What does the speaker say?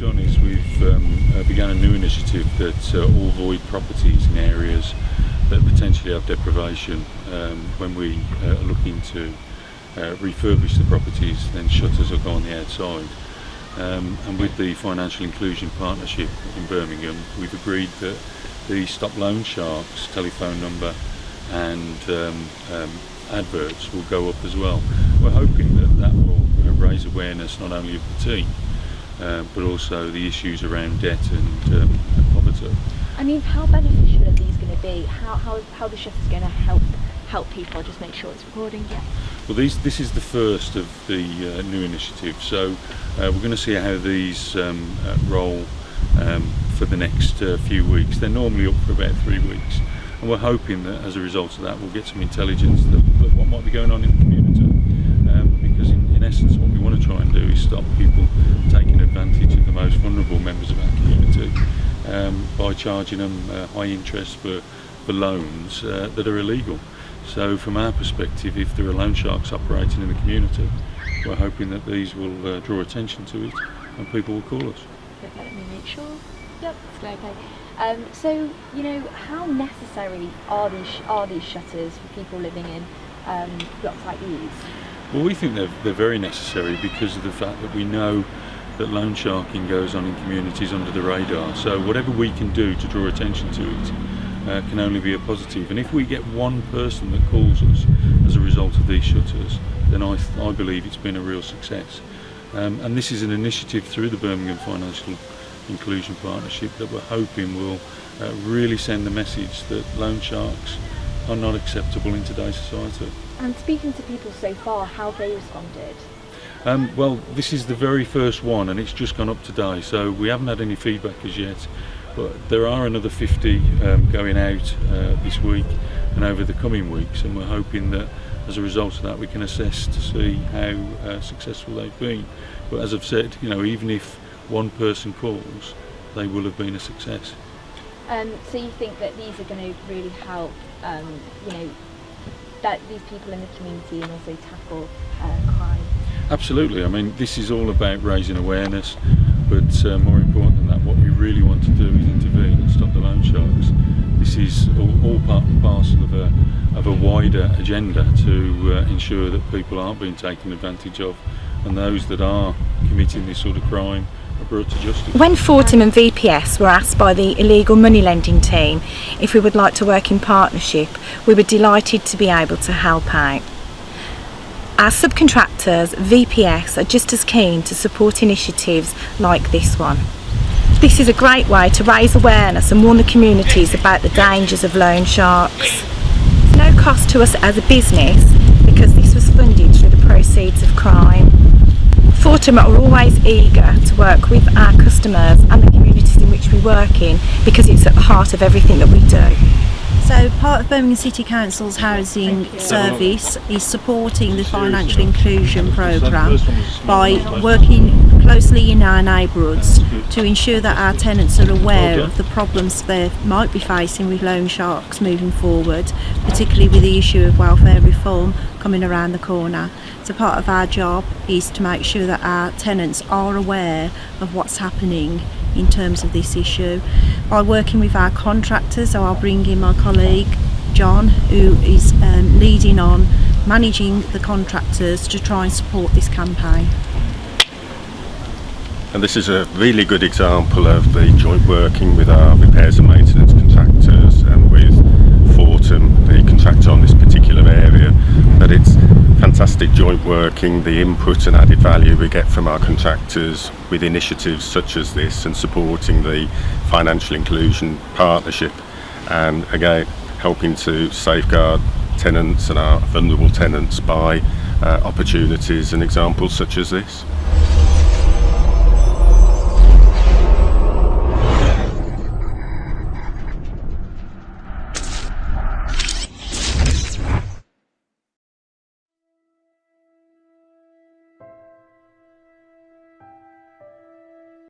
done is we've begun a new initiative that all void properties in areas that potentially have deprivation, when we are looking to refurbish the properties, then shutters will go on the outside. And with the Financial Inclusion Partnership in Birmingham, we've agreed that the Stop Loan Sharks telephone number and adverts will go up as well. We're hoping that will raise awareness not only of the team, but also the issues around debt and poverty. I mean, how beneficial are these going to be? How the shutters going to help people? Just make sure it's recording. Yeah. Well, this is the first of the new initiatives, so we're going to see how these roll for the next few weeks. They're normally up for about 3 weeks, and we're hoping that as a result of that we'll get some intelligence that what might be going on in the community, because in essence what we want to try and do is stop people taking advantage of the most vulnerable members of our community by charging them high interest for loans that are illegal. So from our perspective, if there are loan sharks operating in the community, we're hoping that these will draw attention to it and people will call us. Okay, let me make sure. Yep, it's okay. So, you know, how necessary are these shutters for people living in blocks like these? Well, we think they're very necessary because of the fact that we know that loan sharking goes on in communities under the radar. So whatever we can do to draw attention to it can only be a positive. And if we get one person that calls us as a result of these shutters, then I believe it's been a real success. And this is an initiative through the Birmingham Financial Inclusion Partnership that we're hoping will really send the message that loan sharks are not acceptable in today's society. And speaking to people so far, how have they responded? Well, this is the very first one and it's just gone up today, so we haven't had any feedback as yet, but there are another 50 going out this week and over the coming weeks, and we're hoping that as a result of that we can assess to see how successful they've been. But as I've said, you know, even if one person calls, they will have been a success. So you think that these are going to really help, you know, that these people in the community and also tackle crime? Absolutely. I mean, this is all about raising awareness, but more important than that, what we really want to do is intervene and stop the loan sharks. This is all part and parcel of a wider agenda to ensure that people aren't being taken advantage of, and those that are committing this sort of crime are brought to justice. When Fortem and VPS were asked by the illegal money lending team if we would like to work in partnership, we were delighted to be able to help out. Our subcontractors, VPS, are just as keen to support initiatives like this one. This is a great way to raise awareness and warn the communities about the dangers of loan sharks. There's no cost to us as a business because this was funded through the proceeds of crime. Fortem are always eager to work with our customers and the communities in which we work in because it's at the heart of everything that we do. So part of Birmingham City Council's housing service is supporting the financial inclusion programme by working closely in our neighbourhoods to ensure that our tenants are aware of the problems they might be facing with loan sharks moving forward, particularly with the issue of welfare reform coming around the corner. So part of our job is to make sure that our tenants are aware of what's happening in terms of this issue. By working with our contractors, so I'll bring in my colleague John, who is leading on managing the contractors to try and support this campaign. And this is a really good example of the joint working with our repairs and maintenance contractors and with Fortem, the contractor on this particular area. But it's fantastic joint working, the input and added value we get from our contractors with initiatives such as this and supporting the Financial Inclusion Partnership, and again helping to safeguard tenants and our vulnerable tenants by opportunities and examples such as this.